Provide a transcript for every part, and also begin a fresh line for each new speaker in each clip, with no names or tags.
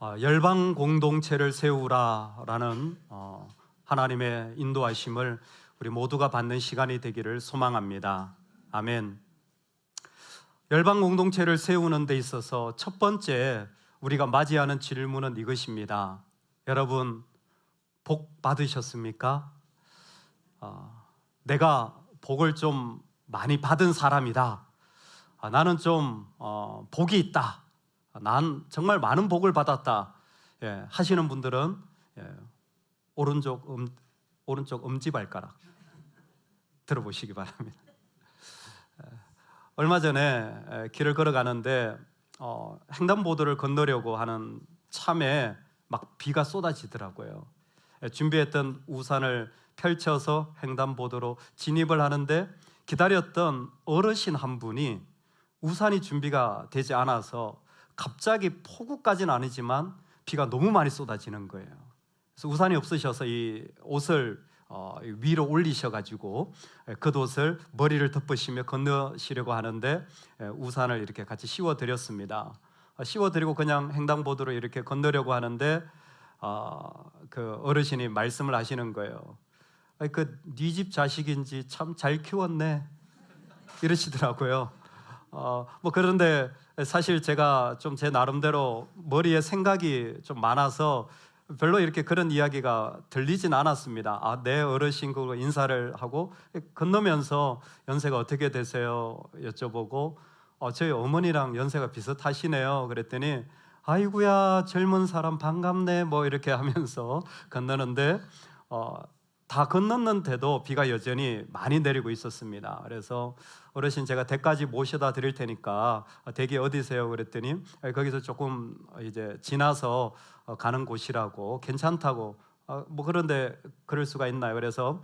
열방 공동체를 세우라라는 하나님의 인도하심을 우리 모두가 받는 시간이 되기를 소망합니다. 아멘. 열방 공동체를 세우는 데 있어서 첫 번째 우리가 맞이하는 질문은 이것입니다. 여러분, 복 받으셨습니까? 내가 복을 좀 많이 받은 사람이다. 나는 좀 복이 있다. 난 정말 많은 복을 받았다. 하시는 분들은 오른쪽 엄지발가락 들어보시기 바랍니다. 얼마 전에 길을 걸어가는데 횡단보도를 건너려고 하는 참에 막 비가 쏟아지더라고요. 준비했던 우산을 펼쳐서 횡단보도로 진입을 하는데 기다렸던 어르신 한 분이 우산이 준비가 되지 않아서 갑자기 폭우까지는 아니지만 비가 너무 많이 쏟아지는 거예요. 그래서 우산이 없으셔서 이 옷을 위로 올리셔가지고 겉옷을 머리를 덮으시며 건너시려고 하는데 우산을 이렇게 같이 씌워드렸습니다. 씌워드리고 그냥 횡단보도로 이렇게 건너려고 하는데 그 어르신이 말씀을 하시는 거예요. 그 네 집 자식인지 참 잘 키웠네 이러시더라고요. 그런데 사실 제가 좀 제 나름대로 머리에 생각이 좀 많아서 별로 이렇게 그런 이야기가 들리진 않았습니다. 내 어르신 그 인사를 하고 건너면서 연세가 어떻게 되세요? 여쭤보고 저희 어머니랑 연세가 비슷하시네요. 그랬더니 아이고야 젊은 사람 반갑네 뭐 이렇게 하면서 건너는데 다 건넜는데도 비가 여전히 많이 내리고 있었습니다. 그래서 어르신 제가 댁까지 모셔다 드릴 테니까 댁이 어디세요? 그랬더니 거기서 조금 이제 지나서 가는 곳이라고 괜찮다고 그런데 그럴 수가 있나요? 그래서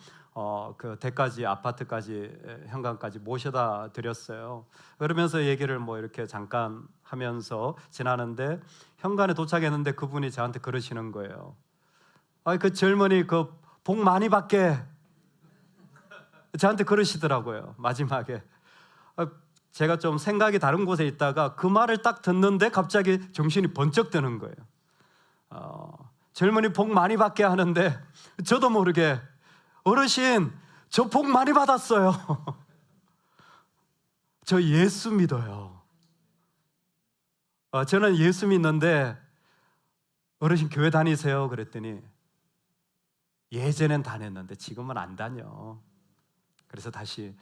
그 댁까지 아파트까지 현관까지 모셔다 드렸어요. 그러면서 얘기를 이렇게 잠깐 하면서 지나는데 현관에 도착했는데 그분이 저한테 그러시는 거예요. 그 젊은이 그 복 많이 받게 저한테 그러시더라고요. 마지막에 제가 좀 생각이 다른 곳에 있다가 그 말을 딱 듣는데 갑자기 정신이 번쩍 드는 거예요. 젊은이 복 많이 받게 하는데 저도 모르게 어르신 저 복 많이 받았어요. 저 예수 믿어요. 저는 예수 믿는데 어르신 교회 다니세요? 그랬더니 예전엔 다녔는데 지금은 안 다녀. 그래서 다시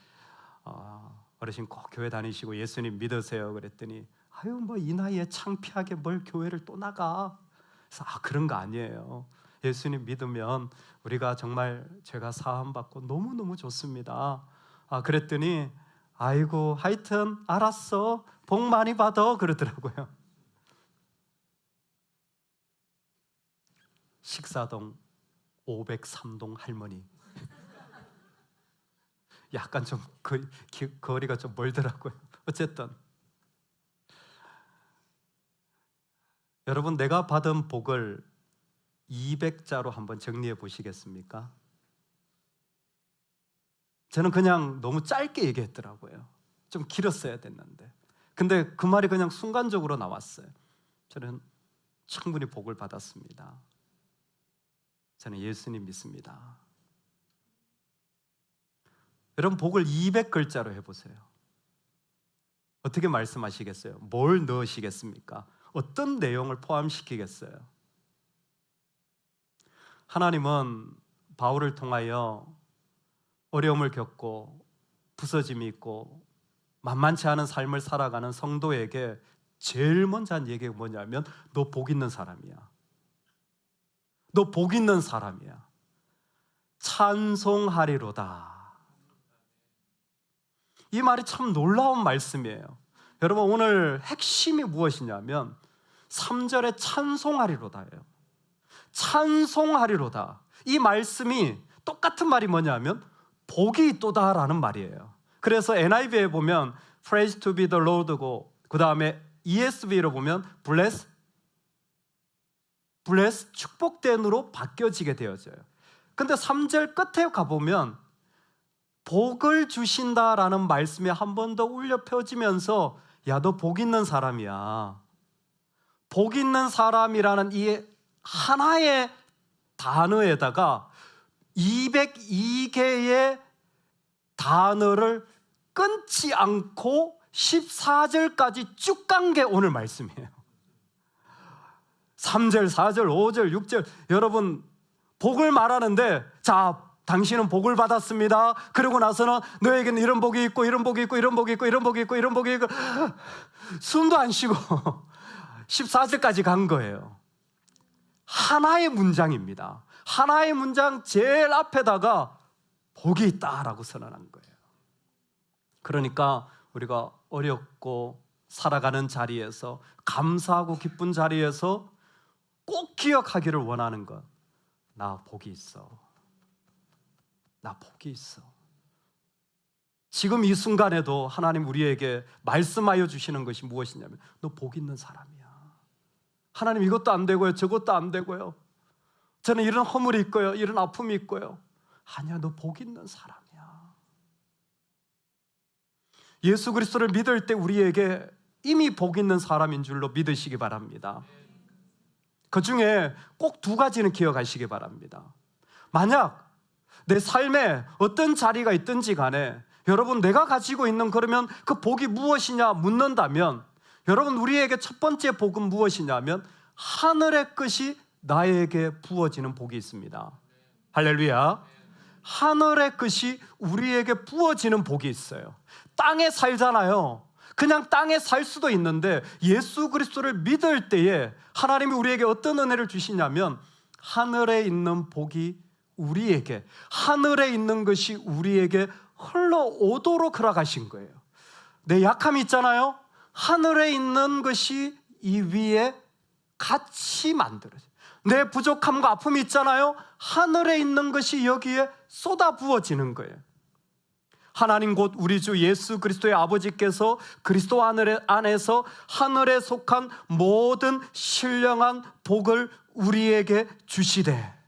어르신 꼭 교회 다니시고 예수님 믿으세요? 그랬더니 이 나이에 창피하게 뭘 교회를 또 나가. 그래서 그런 거 아니에요. 예수님 믿으면 우리가 정말 죄가 사함받고 너무너무 좋습니다. 그랬더니 아이고 하여튼 알았어 복 많이 받아 그러더라고요. 식사동 503동 할머니. 약간 좀 거리가 좀 멀더라고요. 어쨌든 여러분, 내가 받은 복을 200자로 한번 정리해 보시겠습니까? 저는 그냥 너무 짧게 얘기했더라고요. 좀 길었어야 됐는데 근데 그 말이 그냥 순간적으로 나왔어요. 저는 충분히 복을 받았습니다. 저는 예수님 믿습니다. 여러분, 복을 200글자로 해보세요. 어떻게 말씀하시겠어요? 뭘 넣으시겠습니까? 어떤 내용을 포함시키겠어요? 하나님은 바울을 통하여 어려움을 겪고 부서짐이 있고 만만치 않은 삶을 살아가는 성도에게 제일 먼저 한 얘기가 뭐냐면 너 복 있는 사람이야. 너 복 있는 사람이야. 찬송하리로다. 이 말이 참 놀라운 말씀이에요. 여러분, 오늘 핵심이 무엇이냐면 3절에 찬송하리로다예요. 찬송하리로다. 이 말씀이 똑같은 말이 뭐냐면 복이 있도다라는 말이에요. 그래서 NIV에 보면 Praise to be the Lord고 그 다음에 ESV로 보면 Bless 축복된으로 바뀌어지게 되어져요. 근데 3절 끝에 가보면 복을 주신다라는 말씀이 한 번 더 울려 펴지면서 야, 너 복 있는 사람이야. 복 있는 사람이라는 이 하나의 단어에다가 202개의 단어를 끊지 않고 14절까지 쭉 간 게 오늘 말씀이에요. 3절, 4절, 5절, 6절. 여러분, 복을 말하는데, 자, 당신은 복을 받았습니다. 그러고 나서는 너에게는 이런 복이 있고, 이런 복이 있고, 이런 복이 있고, 이런 복이 있고, 이런 복이 있고, 숨도 안 쉬고 14절까지 간 거예요. 하나의 문장입니다. 하나의 문장 제일 앞에다가 복이 있다라고 선언한 거예요. 그러니까 우리가 어렵고 살아가는 자리에서, 감사하고 기쁜 자리에서 꼭 기억하기를 원하는 것, 나 복이 있어. 나 복이 있어. 지금 이 순간에도 하나님 우리에게 말씀하여 주시는 것이 무엇이냐면, 너 복 있는 사람이야. 하나님 이것도 안 되고요, 저것도 안 되고요, 저는 이런 허물이 있고요, 이런 아픔이 있고요. 아니야, 너 복 있는 사람이야. 예수 그리스도를 믿을 때 우리에게 이미 복 있는 사람인 줄로 믿으시기 바랍니다. 그 중에 꼭 2가지는 기억하시기 바랍니다. 만약 내 삶에 어떤 자리가 있든지 간에 여러분, 내가 가지고 있는, 그러면 그 복이 무엇이냐 묻는다면, 여러분, 우리에게 첫 번째 복은 무엇이냐면 하늘의 것이 나에게 부어지는 복이 있습니다. 할렐루야. 하늘의 것이 우리에게 부어지는 복이 있어요. 땅에 살잖아요. 그냥 땅에 살 수도 있는데 예수 그리스도를 믿을 때에 하나님이 우리에게 어떤 은혜를 주시냐면, 하늘에 있는 복이 우리에게, 하늘에 있는 것이 우리에게 흘러오도록 허락하신 거예요. 내 약함이 있잖아요. 하늘에 있는 것이 이 위에 같이 만들어져요. 내 부족함과 아픔이 있잖아요. 하늘에 있는 것이 여기에 쏟아 부어지는 거예요. 하나님 곧 우리 주 예수 그리스도의 아버지께서 그리스도 안에서 하늘에 속한 모든 신령한 복을 우리에게 주시되,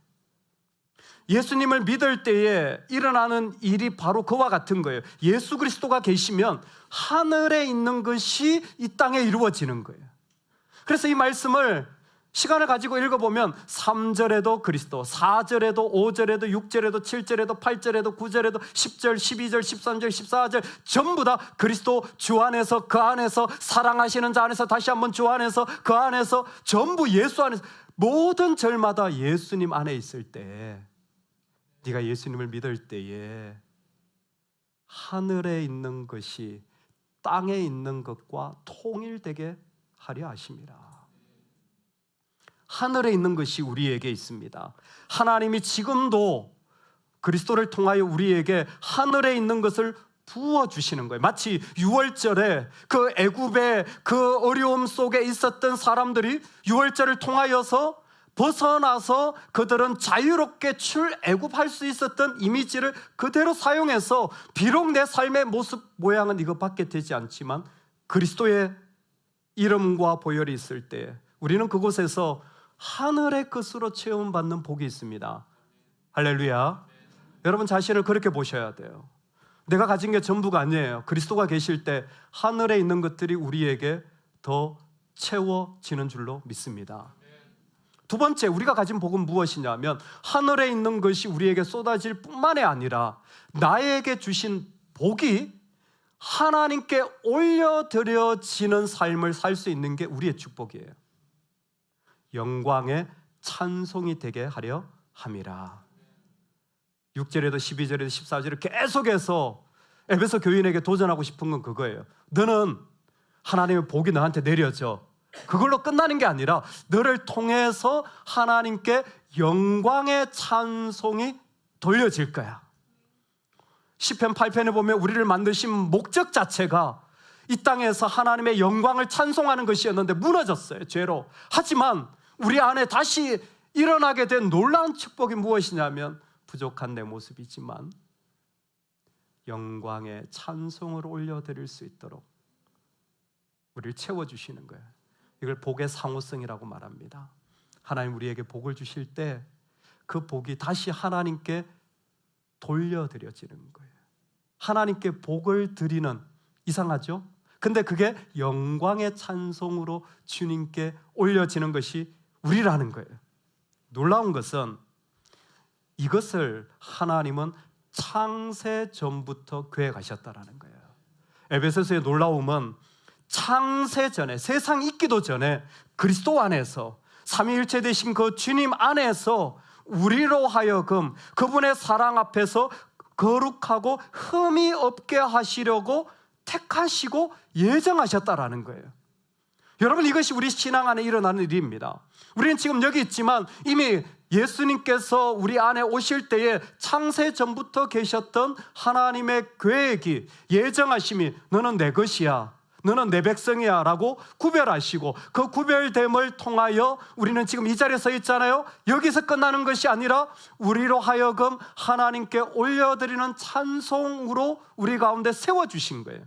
예수님을 믿을 때에 일어나는 일이 바로 그와 같은 거예요. 예수 그리스도가 계시면 하늘에 있는 것이 이 땅에 이루어지는 거예요. 그래서 이 말씀을 시간을 가지고 읽어보면 3절에도 그리스도, 4절에도, 5절에도, 6절에도, 7절에도, 8절에도, 9절에도, 10절, 12절, 13절, 14절 전부 다 그리스도 주 안에서, 그 안에서, 사랑하시는 자 안에서, 다시 한번 주 안에서, 그 안에서, 전부 예수 안에서, 모든 절마다 예수님 안에 있을 때, 네가 예수님을 믿을 때에 하늘에 있는 것이 땅에 있는 것과 통일되게 하려 하심이라. 하늘에 있는 것이 우리에게 있습니다. 하나님이 지금도 그리스도를 통하여 우리에게 하늘에 있는 것을 부어주시는 거예요. 마치 6월절에 그 애굽의 그 어려움 속에 있었던 사람들이 6월절을 통하여서 벗어나서 그들은 자유롭게 출애굽할 수 있었던 이미지를 그대로 사용해서, 비록 내 삶의 모습 모양은 이것밖에 되지 않지만 그리스도의 이름과 보혈이 있을 때 우리는 그곳에서 하늘의 것으로 체험받는 복이 있습니다. 할렐루야. 여러분 자신을 그렇게 보셔야 돼요. 내가 가진 게 전부가 아니에요. 그리스도가 계실 때 하늘에 있는 것들이 우리에게 더 채워지는 줄로 믿습니다. 2번째, 우리가 가진 복은 무엇이냐면 하늘에 있는 것이 우리에게 쏟아질 뿐만이 아니라 나에게 주신 복이 하나님께 올려드려지는 삶을 살 수 있는 게 우리의 축복이에요. 영광의 찬송이 되게 하려 함이라. 6절에도 12절에도 14절에 계속해서 에베소 교인에게 도전하고 싶은 건 그거예요. 너는 하나님의 복이 너한테 내려져. 그걸로 끝나는 게 아니라 너를 통해서 하나님께 영광의 찬송이 돌려질 거야. 시편 8편에 보면 우리를 만드신 목적 자체가 이 땅에서 하나님의 영광을 찬송하는 것이었는데 무너졌어요, 죄로. 하지만 우리 안에 다시 일어나게 된 놀라운 축복이 무엇이냐면, 부족한 내 모습이지만 영광의 찬송을 올려드릴 수 있도록 우리를 채워주시는 거예요. 이걸 복의 상호성이라고 말합니다. 하나님 우리에게 복을 주실 때 그 복이 다시 하나님께 돌려드려지는 거예요. 하나님께 복을 드리는, 이상하죠? 근데 그게 영광의 찬송으로 주님께 올려지는 것이 우리라는 거예요. 놀라운 것은 이것을 하나님은 창세 전부터 계획하셨다라는 거예요. 에베소서의 놀라움은 창세 전에, 세상 있기도 전에 그리스도 안에서 삼위일체 되신 그 주님 안에서 우리로 하여금 그분의 사랑 앞에서 거룩하고 흠이 없게 하시려고 택하시고 예정하셨다라는 거예요. 여러분, 이것이 우리 신앙 안에 일어나는 일입니다. 우리는 지금 여기 있지만 이미 예수님께서 우리 안에 오실 때에 창세 전부터 계셨던 하나님의 계획이, 예정하심이 너는 내 것이야, 너는 내 백성이야 라고 구별하시고, 그 구별됨을 통하여 우리는 지금 이 자리에 서 있잖아요. 여기서 끝나는 것이 아니라 우리로 하여금 하나님께 올려드리는 찬송으로 우리 가운데 세워주신 거예요.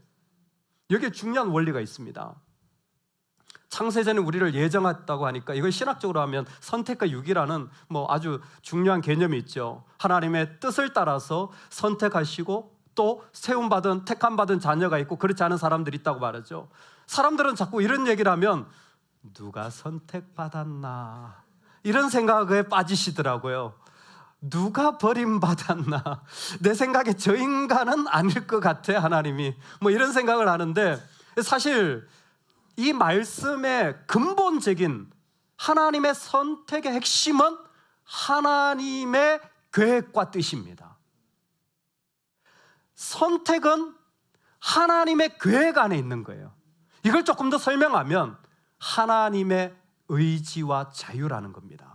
여기에 중요한 원리가 있습니다. 창세전에 우리를 예정했다고 하니까 이걸 신학적으로 하면 선택과 유기라는 아주 중요한 개념이 있죠. 하나님의 뜻을 따라서 선택하시고 또 세움받은, 택함받은 자녀가 있고 그렇지 않은 사람들이 있다고 말하죠. 사람들은 자꾸 이런 얘기를 하면 누가 선택받았나 이런 생각에 빠지시더라고요. 누가 버림받았나, 내 생각에 저 인간은 아닐 것 같아 하나님이, 이런 생각을 하는데, 사실 이 말씀의 근본적인 하나님의 선택의 핵심은 하나님의 계획과 뜻입니다. 선택은 하나님의 계획 안에 있는 거예요. 이걸 조금 더 설명하면 하나님의 의지와 자유라는 겁니다.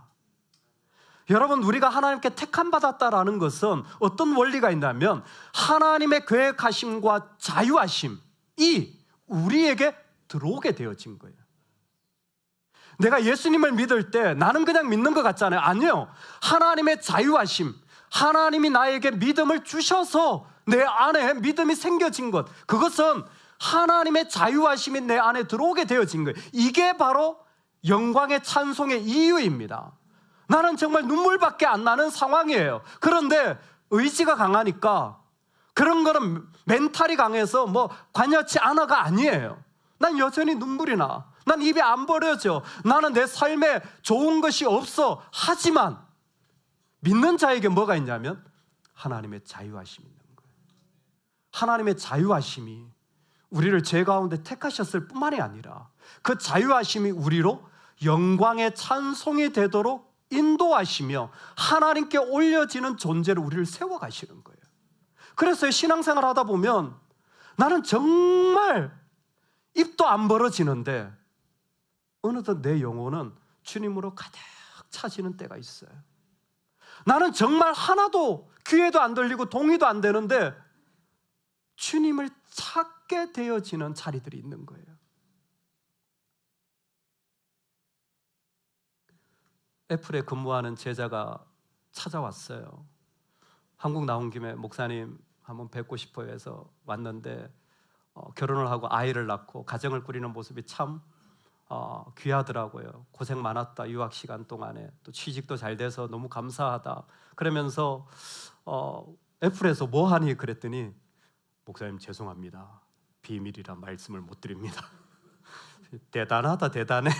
여러분, 우리가 하나님께 택함받았다라는 것은 어떤 원리가 있냐면 하나님의 계획하심과 자유하심이 우리에게 들어오게 되어진 거예요. 내가 예수님을 믿을 때 나는 그냥 믿는 것 같잖아요. 아니요. 하나님의 자유하심, 하나님이 나에게 믿음을 주셔서 내 안에 믿음이 생겨진 것, 그것은 하나님의 자유하심이 내 안에 들어오게 되어진 거예요. 이게 바로 영광의 찬송의 이유입니다. 나는 정말 눈물밖에 안 나는 상황이에요. 그런데 의지가 강하니까, 그런 거는 멘탈이 강해서 관여치 않아가 아니에요. 난 여전히 눈물이 나. 난 입이 안 벌어져. 나는 내 삶에 좋은 것이 없어. 하지만 믿는 자에게 뭐가 있냐면 하나님의 자유하심이 있는 거예요. 하나님의 자유하심이 우리를 죄 가운데 택하셨을 뿐만이 아니라 그 자유하심이 우리로 영광의 찬송이 되도록 인도하시며 하나님께 올려지는 존재로 우리를 세워가시는 거예요. 그래서 신앙생활 하다 보면 나는 정말 입도 안 벌어지는데 어느덧 내 영혼은 주님으로 가득 차지는 때가 있어요. 나는 정말 하나도 귀에도 안 들리고 동의도 안 되는데 주님을 찾게 되어지는 자리들이 있는 거예요. 애플에 근무하는 제자가 찾아왔어요. 한국 나온 김에 목사님 한번 뵙고 싶어요 해서 왔는데 결혼을 하고 아이를 낳고 가정을 꾸리는 모습이 참 귀하더라고요. 고생 많았다. 유학 시간 동안에 또 취직도 잘 돼서 너무 감사하다. 그러면서 애플에서 뭐 하니 그랬더니 목사님 죄송합니다. 비밀이라 말씀을 못 드립니다. 대단하다, 대단해.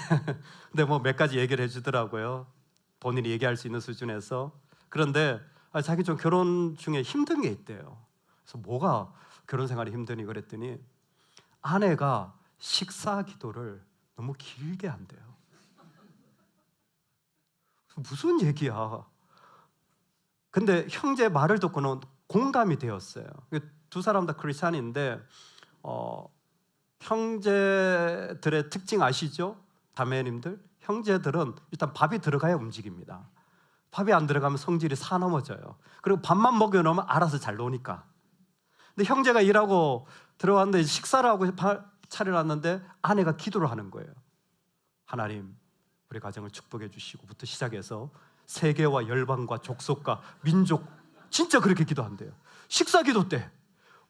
근데 몇 가지 얘기를 해주더라고요. 본인이 얘기할 수 있는 수준에서. 그런데 자기 좀 결혼 중에 힘든 게 있대요. 그래서 뭐가 결혼 생활이 힘드니 그랬더니 아내가 식사 기도를 너무 길게 한대요. 무슨 얘기야? 근데 형제 말을 듣고는 공감이 되었어요. 두 사람 다 크리스찬인데 형제들의 특징 아시죠? 자매님들, 형제들은 일단 밥이 들어가야 움직입니다. 밥이 안 들어가면 성질이 사넘어져요. 그리고 밥만 먹여놓으면 알아서 잘 노니까. 근데 형제가 일하고 들어왔는데 식사를 하고 차려놨는데 아내가 기도를 하는 거예요. 하나님, 우리 가정을 축복해 주시고부터 시작해서 세계와 열방과 족속과 민족, 진짜 그렇게 기도한대요. 식사 기도 때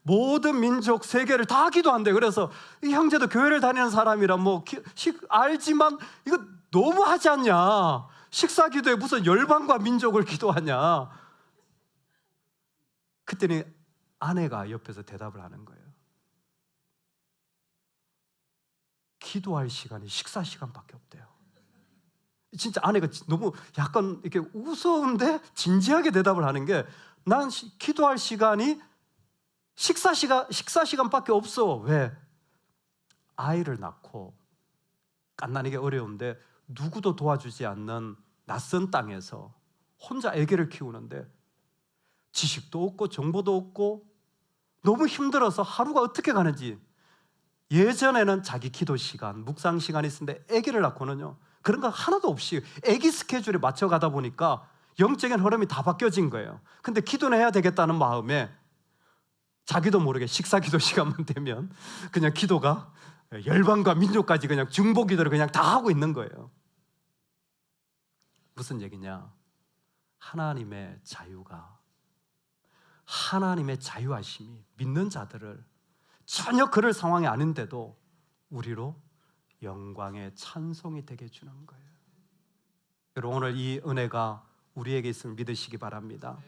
모든 민족, 세계를 다 기도한대요. 그래서 이 형제도 교회를 다니는 사람이라 알지만 이거 너무 하지 않냐? 식사 기도에 무슨 열방과 민족을 기도하냐? 그때는 아내가 옆에서 대답을 하는 거예요. 기도할 시간이 식사 시간밖에 없대요. 진짜 아내가 너무 약간 이렇게 우스운데 진지하게 대답을 하는 게, 난 기도할 시간이 식사 시간밖에 없어. 왜? 아이를 낳고 갓난이게 어려운데 누구도 도와주지 않는 낯선 땅에서 혼자 아기를 키우는데 지식도 없고 정보도 없고 너무 힘들어서 하루가 어떻게 가는지. 예전에는 자기 기도 시간, 묵상 시간이 있었는데 아기를 낳고는요, 그런 거 하나도 없이 아기 스케줄에 맞춰가다 보니까 영적인 흐름이 다 바뀌어진 거예요. 근데 기도는 해야 되겠다는 마음에 자기도 모르게 식사 기도 시간만 되면 그냥 기도가 열방과 민족까지 그냥 중보 기도를 그냥 다 하고 있는 거예요. 무슨 얘기냐? 하나님의 자유가, 하나님의 자유하심이 믿는 자들을 전혀 그럴 상황이 아닌데도 우리로 영광의 찬송이 되게 해주는 거예요. 여러분, 오늘 이 은혜가 우리에게 있음을 믿으시기 바랍니다.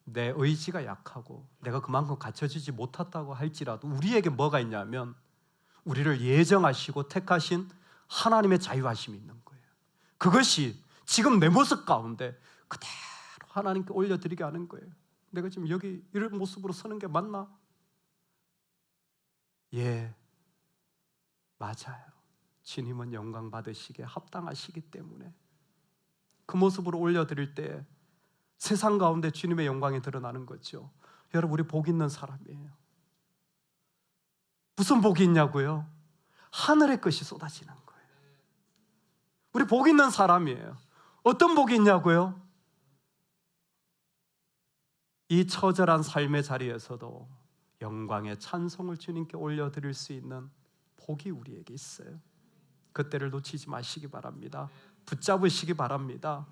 내 의지가 약하고 내가 그만큼 갖춰지지 못했다고 할지라도 우리에게 뭐가 있냐면 우리를 예정하시고 택하신 하나님의 자유하심이 있는 거예요. 그것이 지금 내 모습 가운데 그대로 하나님께 올려드리게 하는 거예요. 내가 지금 여기 이런 모습으로 서는 게 맞나? 예, 맞아요. 주님은 영광 받으시기에 합당하시기 때문에 그 모습으로 올려드릴 때 세상 가운데 주님의 영광이 드러나는 거죠. 여러분, 우리 복 있는 사람이에요. 무슨 복이 있냐고요? 하늘의 것이 쏟아지는 거예요. 우리 복 있는 사람이에요. 어떤 복이 있냐고요? 이 처절한 삶의 자리에서도 영광의 찬송을 주님께 올려드릴 수 있는 복이 우리에게 있어요. 그때를 놓치지 마시기 바랍니다. 붙잡으시기 바랍니다.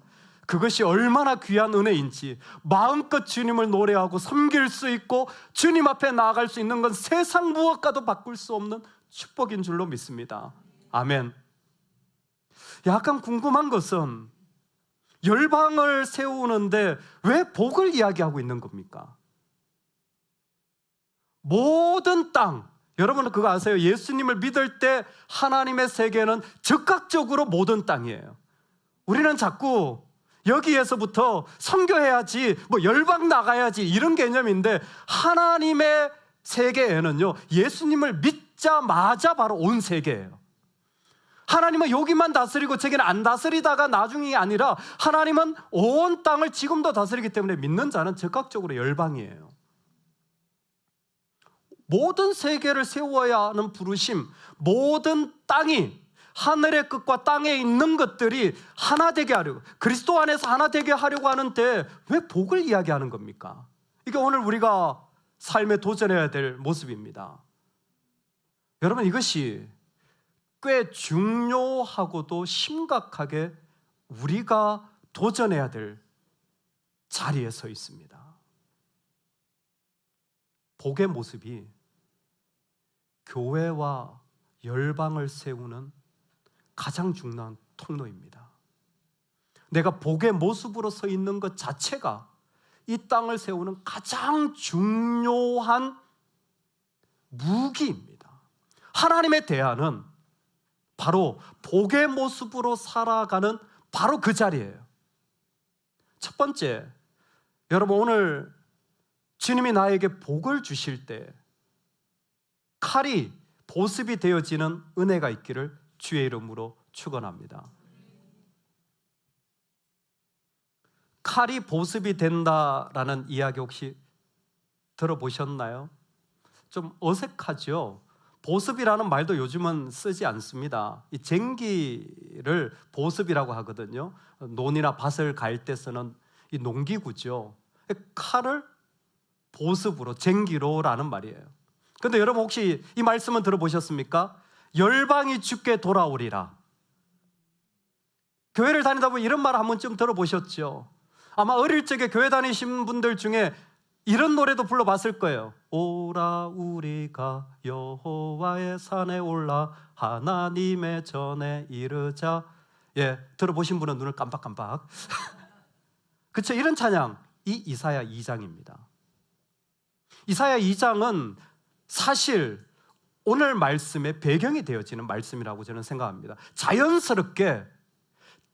그것이 얼마나 귀한 은혜인지, 마음껏 주님을 노래하고 섬길 수 있고 주님 앞에 나아갈 수 있는 건 세상 무엇과도 바꿀 수 없는 축복인 줄로 믿습니다. 아멘. 약간 궁금한 것은 열방을 세우는데 왜 복을 이야기하고 있는 겁니까? 모든 땅, 여러분은 그거 아세요? 예수님을 믿을 때 하나님의 세계는 즉각적으로 모든 땅이에요. 우리는 자꾸 여기에서부터 선교해야지, 뭐 열방 나가야지 이런 개념인데, 하나님의 세계에는요, 예수님을 믿자마자 바로 온 세계예요. 하나님은 여기만 다스리고 저기는 안 다스리다가 나중이 아니라 하나님은 온 땅을 지금도 다스리기 때문에 믿는 자는 즉각적으로 열방이에요. 모든 세계를 세워야 하는 부르심, 모든 땅이, 하늘의 끝과 땅에 있는 것들이 하나 되게 하려고, 그리스도 안에서 하나 되게 하려고 하는데 왜 복을 이야기하는 겁니까? 이게 오늘 우리가 삶에 도전해야 될 모습입니다. 여러분, 이것이 꽤 중요하고도 심각하게 우리가 도전해야 될 자리에 서 있습니다. 복의 모습이 교회와 열방을 세우는 가장 중요한 통로입니다. 내가 복의 모습으로 서 있는 것 자체가 이 땅을 세우는 가장 중요한 무기입니다. 하나님의 대안은 바로 복의 모습으로 살아가는 바로 그 자리예요. 첫 번째, 여러분, 오늘 주님이 나에게 복을 주실 때 칼이 보습이 되어지는 은혜가 있기를 주의 이름으로 축원합니다. 칼이 보습이 된다라는 이야기 혹시 들어보셨나요? 좀 어색하죠? 보습이라는 말도 요즘은 쓰지 않습니다. 이 쟁기를 보습이라고 하거든요. 논이나 밭을 갈 때 쓰는 이 농기구죠. 칼을 보습으로, 쟁기로라는 말이에요. 그런데 여러분, 혹시 이 말씀은 들어보셨습니까? 열방이 주께 돌아오리라. 교회를 다니다 보면 이런 말 한 번쯤 들어보셨죠? 아마 어릴 적에 교회 다니신 분들 중에 이런 노래도 불러봤을 거예요. 오라 우리가 여호와의 산에 올라 하나님의 전에 이르자. 예, 들어보신 분은 눈을 깜빡깜빡. 그렇죠? 이런 찬양, 이 이사야 2장입니다. 이사야 2장은 사실 오늘 말씀의 배경이 되어지는 말씀이라고 저는 생각합니다. 자연스럽게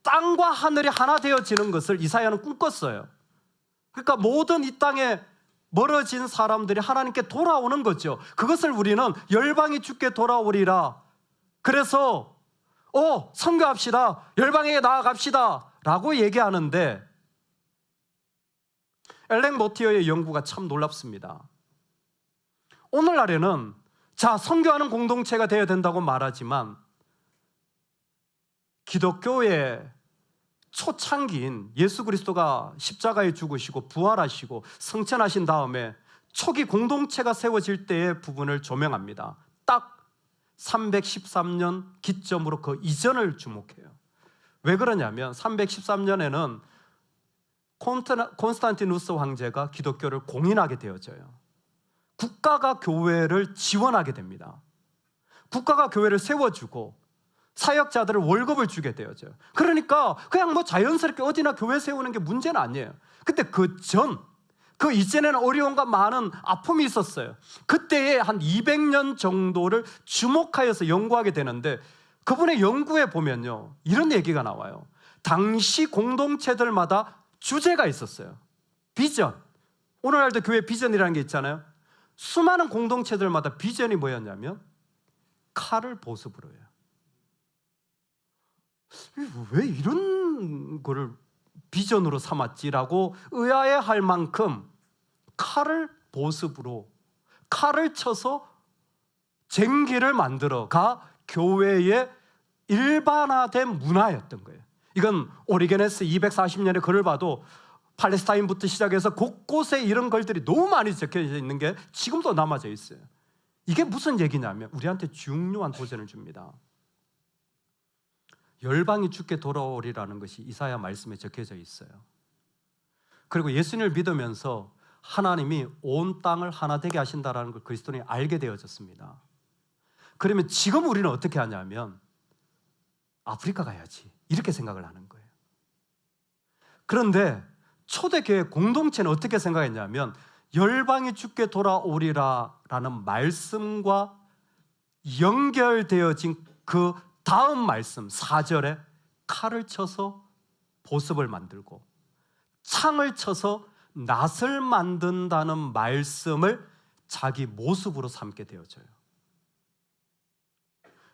땅과 하늘이 하나 되어지는 것을 이사야는 꿈꿨어요. 그러니까 모든 이 땅에 멀어진 사람들이 하나님께 돌아오는 거죠. 그것을 우리는 열방이 주께 돌아오리라. 그래서 선교합시다. 열방에게 나아갑시다 라고 얘기하는데, 엘렌 모티어의 연구가 참 놀랍습니다. 오늘날에는 선교하는 공동체가 되어야 된다고 말하지만, 기독교의 초창기인 예수 그리스도가 십자가에 죽으시고 부활하시고 승천하신 다음에 초기 공동체가 세워질 때의 부분을 조명합니다. 딱 313년 기점으로 그 이전을 주목해요. 왜 그러냐면 313년에는 콘스탄티누스 황제가 기독교를 공인하게 되어져요. 국가가 교회를 지원하게 됩니다. 국가가 교회를 세워주고 사역자들을 월급을 주게 되어져요. 그러니까 그냥 자연스럽게 어디나 교회 세우는 게 문제는 아니에요. 근데 그 이전에는 어려움과 많은 아픔이 있었어요. 그때에 한 200년 정도를 주목하여서 연구하게 되는데, 그분의 연구에 보면요, 이런 얘기가 나와요. 당시 공동체들마다 주제가 있었어요. 비전. 오늘날도 교회 비전이라는 게 있잖아요. 수많은 공동체들마다 비전이 뭐였냐면 칼을 보습으로 해요. 왜 이런 거를 비전으로 삼았지라고 의아해할 만큼 칼을 보습으로, 칼을 쳐서 쟁기를 만들어가 교회의 일반화된 문화였던 거예요. 이건 오리게네스 240년의 글을 봐도 팔레스타인부터 시작해서 곳곳에 이런 글들이 너무 많이 적혀져 있는 게 지금도 남아져 있어요. 이게 무슨 얘기냐면 우리한테 중요한 도전을 줍니다. 열방이 주께 돌아오리라는 것이 이사야 말씀에 적혀져 있어요. 그리고 예수님을 믿으면서 하나님이 온 땅을 하나 되게 하신다는 걸 그리스도인이 알게 되어졌습니다. 그러면 지금 우리는 어떻게 하냐면 아프리카 가야지 이렇게 생각을 하는 거예요. 그런데 초대교회 공동체는 어떻게 생각했냐면 열방이 주께 돌아오리라라는 말씀과 연결되어진 그 다음 말씀 4절에 칼을 쳐서 보습을 만들고 창을 쳐서 낫을 만든다는 말씀을 자기 모습으로 삼게 되어져요.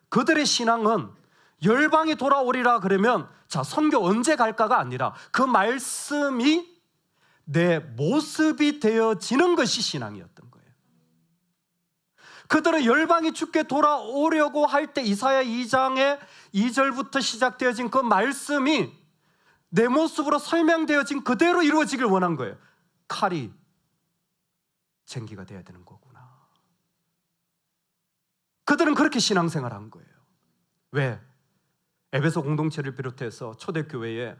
그들의 신앙은 열방이 돌아오리라 그러면 선교 언제 갈까가 아니라 그 말씀이 내 모습이 되어지는 것이 신앙이었던 거예요. 그들은 열방이 주께 돌아오려고 할 때 이사야 2장의 2절부터 시작되어진 그 말씀이 내 모습으로 설명되어진 그대로 이루어지길 원한 거예요. 칼이 쟁기가 돼야 되는 거구나. 그들은 그렇게 신앙생활한 거예요. 왜? 에베소 공동체를 비롯해서 초대교회에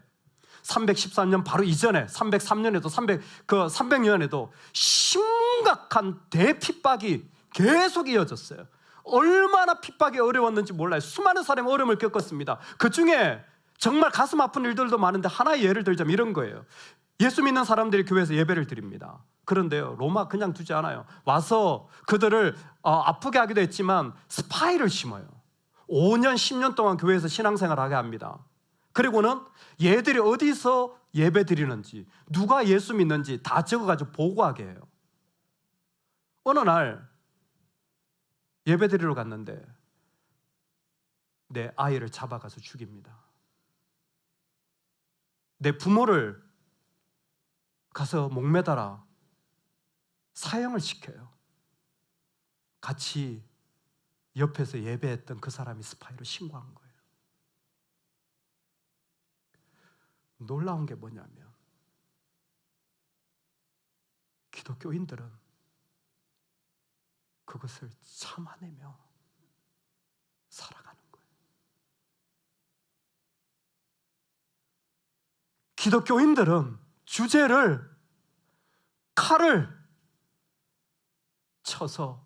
313년 바로 이전에 303년에도 300년에도 심각한 대핍박이 계속 이어졌어요. 얼마나 핍박이 어려웠는지 몰라요. 수많은 사람이 어려움을 겪었습니다. 그 중에 정말 가슴 아픈 일들도 많은데 하나의 예를 들자면 이런 거예요. 예수 믿는 사람들이 교회에서 예배를 드립니다. 그런데요, 로마 그냥 두지 않아요. 와서 그들을 아프게 하기도 했지만 스파이를 심어요. 5년, 10년 동안 교회에서 신앙생활을 하게 합니다. 그리고는 얘들이 어디서 예배 드리는지, 누가 예수 믿는지 다 적어가지고 보고하게 해요. 어느 날 예배 드리러 갔는데 내 아이를 잡아가서 죽입니다. 내 부모를 가서 목매달아 사형을 시켜요. 같이 옆에서 예배했던 그 사람이 스파이로 신고한 거예요. 놀라운 게 뭐냐면 기독교인들은 그것을 참아내며 살아가는 거예요. 기독교인들은 주제를 칼을 쳐서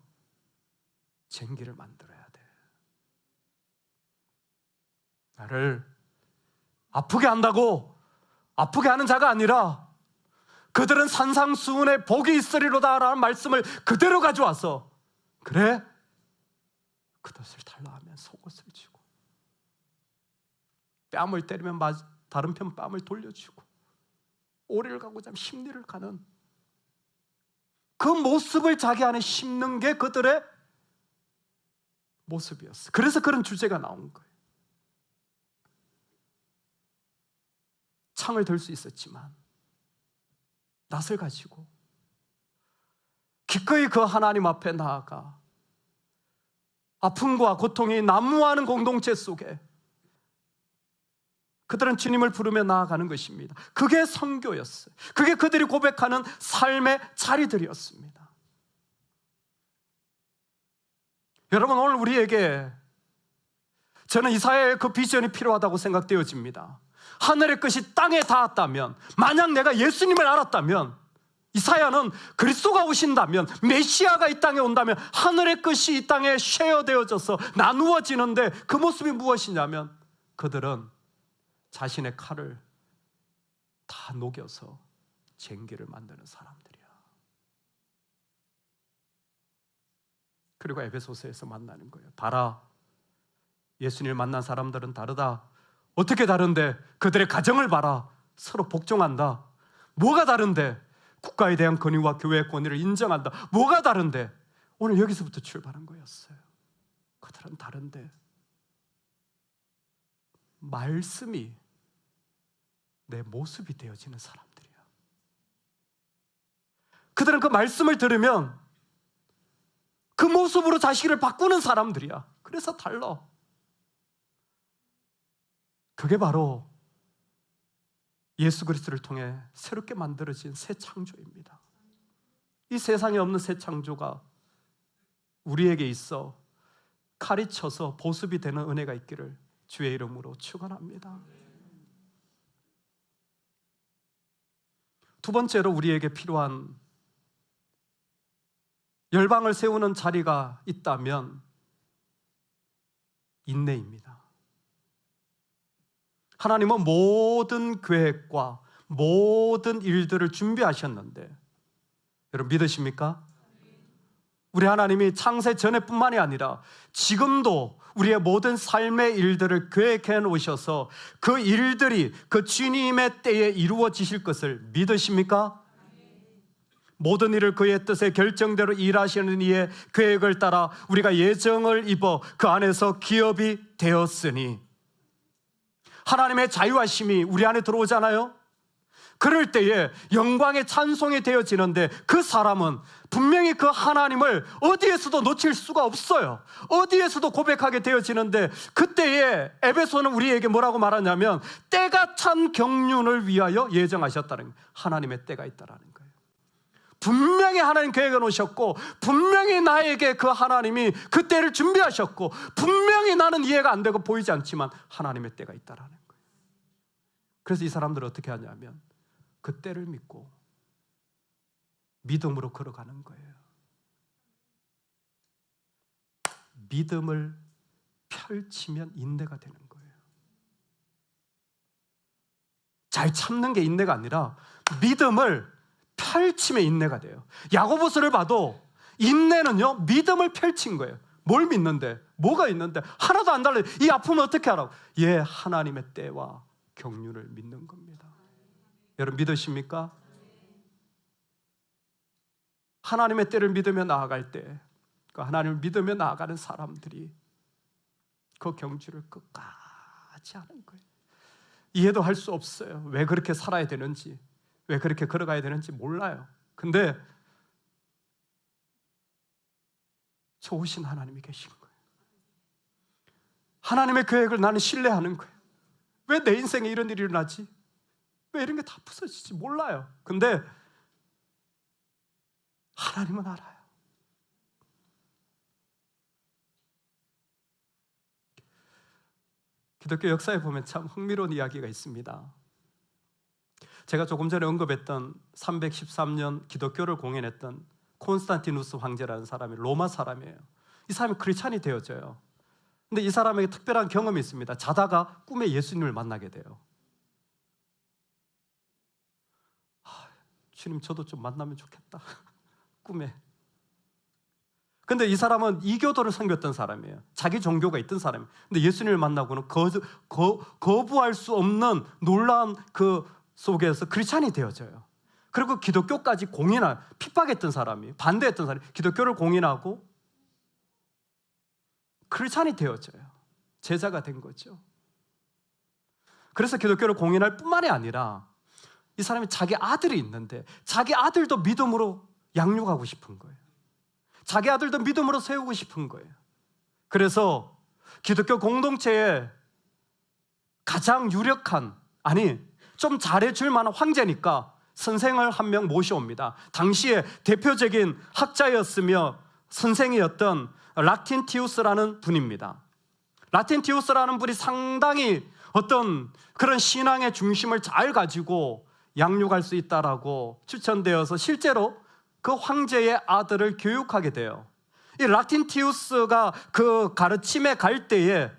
쟁기를 만들어야 돼. 나를 아프게 한다고 아프게 하는 자가 아니라 그들은 산상수훈의 복이 있으리로다 라는 말씀을 그대로 가져와서 그래? 겉옷을 달라 하면 속옷을 주고, 뺨을 때리면 다른 편 뺨을 돌려주고, 오리를 가고자 하면 십리를 가는 그 모습을 자기 안에 심는 게 그들의 모습이었어요. 그래서 그런 주제가 나온 거예요. 창을 들 수 있었지만 낫을 가지고 기꺼이 그 하나님 앞에 나아가 아픔과 고통이 난무하는 공동체 속에 그들은 주님을 부르며 나아가는 것입니다. 그게 선교였어요. 그게 그들이 고백하는 삶의 자리들이었습니다. 여러분, 오늘 우리에게 저는 이사야의 그 비전이 필요하다고 생각되어집니다. 하늘의 끝이 땅에 닿았다면, 만약 내가 예수님을 알았다면, 이사야는 그리스도가 오신다면, 메시아가 이 땅에 온다면 하늘의 끝이 이 땅에 쉐어되어져서 나누어지는데, 그 모습이 무엇이냐면 그들은 자신의 칼을 다 녹여서 쟁기를 만드는 사람들이야. 그리고 에베소서에서 만나는 거예요. 봐라, 예수님을 만난 사람들은 다르다. 어떻게 다른데? 그들의 가정을 봐라. 서로 복종한다. 뭐가 다른데? 국가에 대한 권위와 교회의 권위를 인정한다. 뭐가 다른데? 오늘 여기서부터 출발한 거였어요. 그들은 다른데 말씀이 내 모습이 되어지는 사람들이야. 그들은 그 말씀을 들으면 그 모습으로 자신을 바꾸는 사람들이야. 그래서 달라. 그게 바로 예수 그리스도를 통해 새롭게 만들어진 새 창조입니다. 이 세상에 없는 새 창조가 우리에게 있어 칼이 쳐서 보습이 되는 은혜가 있기를 주의 이름으로 축원합니다. 두 번째로 우리에게 필요한 열방을 세우는 자리가 있다면 인내입니다. 하나님은 모든 계획과 모든 일들을 준비하셨는데, 여러분 믿으십니까? 우리 하나님이 창세 전에뿐만이 아니라 지금도 우리의 모든 삶의 일들을 계획해 놓으셔서 그 일들이 그 주님의 때에 이루어지실 것을 믿으십니까? 모든 일을 그의 뜻에 결정대로 일하시는 이의 계획을 따라 우리가 예정을 입어 그 안에서 기업이 되었으니, 하나님의 자유하심이 우리 안에 들어오잖아요. 그럴 때에 영광의 찬송이 되어지는데, 그 사람은 분명히 그 하나님을 어디에서도 놓칠 수가 없어요. 어디에서도 고백하게 되어지는데, 그때에 에베소는 우리에게 뭐라고 말하냐면 때가 찬 경륜을 위하여 예정하셨다는 거예요. 하나님의 때가 있다라는 거예요. 분명히 하나님 계획을 놓으셨고, 분명히 나에게 그 하나님이 그 때를 준비하셨고, 분명히 나는 이해가 안 되고 보이지 않지만 하나님의 때가 있다라는 거예요. 그래서 이 사람들은 어떻게 하냐면 그 때를 믿고 믿음으로 걸어가는 거예요. 믿음을 펼치면 인내가 되는 거예요. 잘 참는 게 인내가 아니라 믿음을 펼치면 인내가 돼요. 야고보서를 봐도 인내는요, 믿음을 펼친 거예요. 뭘 믿는데? 뭐가 있는데? 하나도 안 달라요. 이 아픔을 어떻게 하라고? 예, 하나님의 때와 경륜을 믿는 겁니다. 여러분 믿으십니까? 하나님의 때를 믿으며 나아갈 때, 그 하나님을 믿으며 나아가는 사람들이 그 경주를 끝까지 하는 거예요. 이해도 할 수 없어요. 왜 그렇게 살아야 되는지, 왜 그렇게 걸어가야 되는지 몰라요. 근데 좋으신 하나님이 계신 거예요. 하나님의 계획을 나는 신뢰하는 거예요. 왜 내 인생에 이런 일이 일어나지? 왜 이런 게 다 부서지지? 몰라요. 근데 하나님은 알아요. 기독교 역사에 보면 참 흥미로운 이야기가 있습니다. 제가 조금 전에 언급했던 313년 기독교를 공연했던 콘스탄티누스 황제라는 사람이 로마 사람이에요. 이 사람이 크리스찬이 되어져요. 근데 이 사람에게 특별한 경험이 있습니다. 자다가 꿈에 예수님을 만나게 돼요. 주님, 저도 좀 만나면 좋겠다. 꿈에. 근데 이 사람은 이교도를 섬겼던 사람이에요. 자기 종교가 있던 사람이에요. 근데 예수님을 만나고는 거부할 수 없는 놀라운 그 속에서 크리스찬이 되어져요. 그리고 기독교까지 핍박했던 사람이, 반대했던 사람이 기독교를 공인하고 크리스찬이 되어져요. 제자가 된 거죠. 그래서 기독교를 공인할 뿐만이 아니라 이 사람이 자기 아들이 있는데 자기 아들도 믿음으로 양육하고 싶은 거예요. 자기 아들도 믿음으로 세우고 싶은 거예요. 그래서 기독교 공동체에 가장 유력한, 좀 잘해줄 만한 황제니까 선생을 한 명 모셔옵니다. 당시에 대표적인 학자였으며 선생이었던 라틴티우스라는 분입니다. 라틴티우스라는 분이 상당히 어떤 그런 신앙의 중심을 잘 가지고 양육할 수 있다라고 추천되어서 실제로 그 황제의 아들을 교육하게 돼요. 이 라틴티우스가 그 가르침에 갈 때에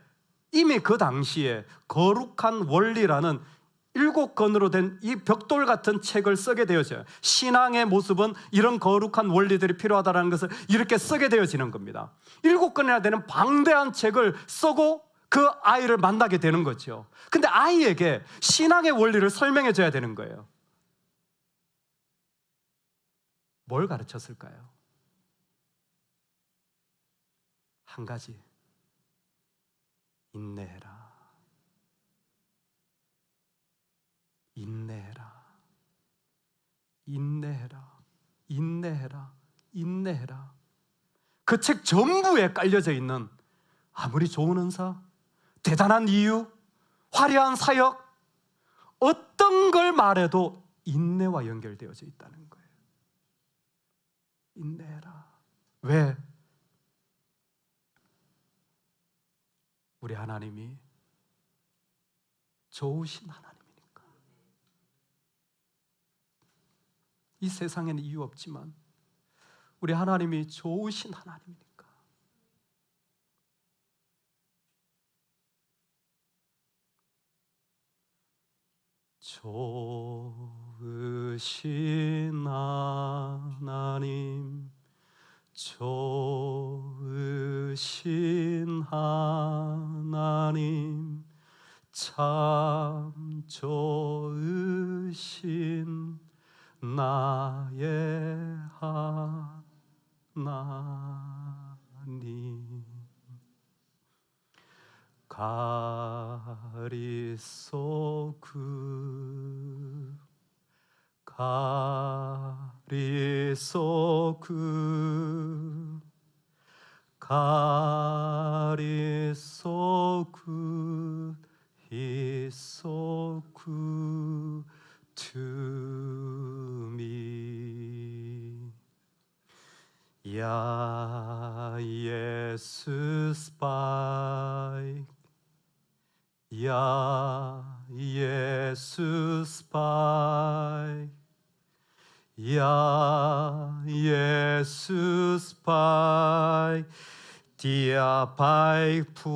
이미 그 당시에 거룩한 원리라는 7권으로 된 이 벽돌 같은 책을 쓰게 되어져요. 신앙의 모습은 이런 거룩한 원리들이 필요하다는 것을 이렇게 쓰게 되어지는 겁니다. 7권이나 되는 방대한 책을 쓰고 그 아이를 만나게 되는 거죠. 근데 아이에게 신앙의 원리를 설명해 줘야 되는 거예요. 뭘 가르쳤을까요? 한 가지, 인내해라. 인내해라. 인내해라. 인내해라. 인내해라. 그 책 전부에 깔려져 있는 아무리 좋은 은사, 대단한 이유, 화려한 사역, 어떤 걸 말해도 인내와 연결되어져 있다는 거예요. 인내해라. 왜? 우리 하나님이 좋으신 하나님이니까. 이 세상에는 이유 없지만 우리 하나님이 좋으신 하나님이니까. 좋으신 하나님, 좋으신 하나님, 참 좋으신 나의 하나님. 가리소그 가리소그 가리소그 히소그 투미 야 예수 스파이 야 예수 스파이 야 예수 스파이 디아 바이 푸아사야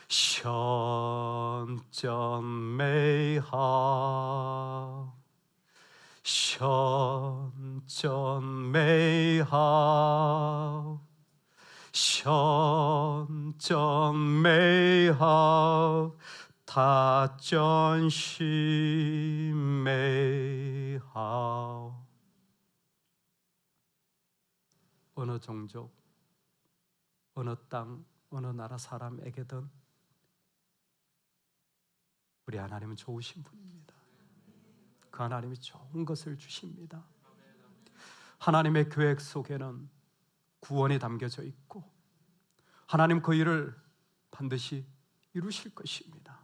션전 메이하 션전 메이하 션전 메이하 타전시 메이하. 어느 종족, 어느 땅, 어느 나라 사람에게든 우리 하나님은 좋으신 분입니다. 그 하나님이 좋은 것을 주십니다. 하나님의 계획 속에는 구원이 담겨져 있고 하나님 그 일을 반드시 이루실 것입니다.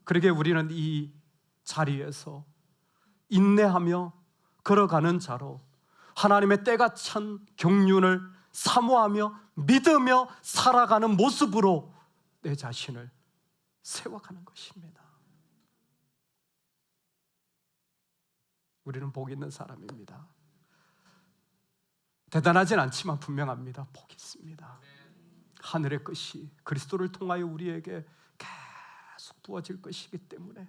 그러게 우리는 이 자리에서 인내하며 걸어가는 자로 하나님의 때가 찬 경륜을 사모하며 믿으며 살아가는 모습으로 내 자신을 세워가는 것입니다. 우리는 복 있는 사람입니다. 대단하진 않지만 분명합니다. 복 있습니다. 하늘의 것이 그리스도를 통하여 우리에게 계속 부어질 것이기 때문에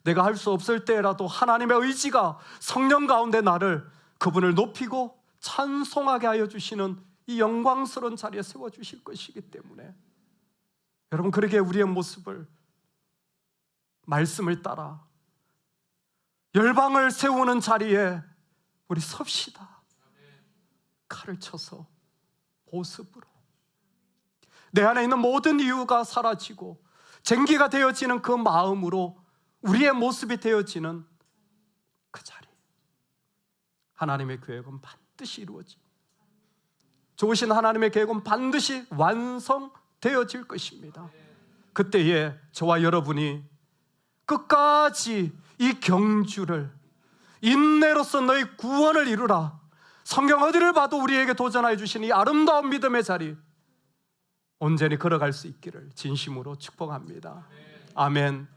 내가 할 수 없을 때라도 하나님의 의지가 성령 가운데 나를 그분을 높이고 찬송하게 하여 주시는 이 영광스러운 자리에 세워주실 것이기 때문에 여러분, 그러게 우리의 모습을 말씀을 따라 열방을 세우는 자리에 우리 섭시다. 칼을 쳐서 보습으로 내 안에 있는 모든 이유가 사라지고 쟁기가 되어지는 그 마음으로 우리의 모습이 되어지는 그 자리, 하나님의 계획은 반드시 이루어집니다. 좋으신 하나님의 계획은 반드시 완성되어질 것입니다. 그때에 저와 여러분이 끝까지 이 경주를 인내로서 너희 구원을 이루라, 성경 어디를 봐도 우리에게 도전하여 주신 이 아름다운 믿음의 자리 온전히 걸어갈 수 있기를 진심으로 축복합니다. 아멘.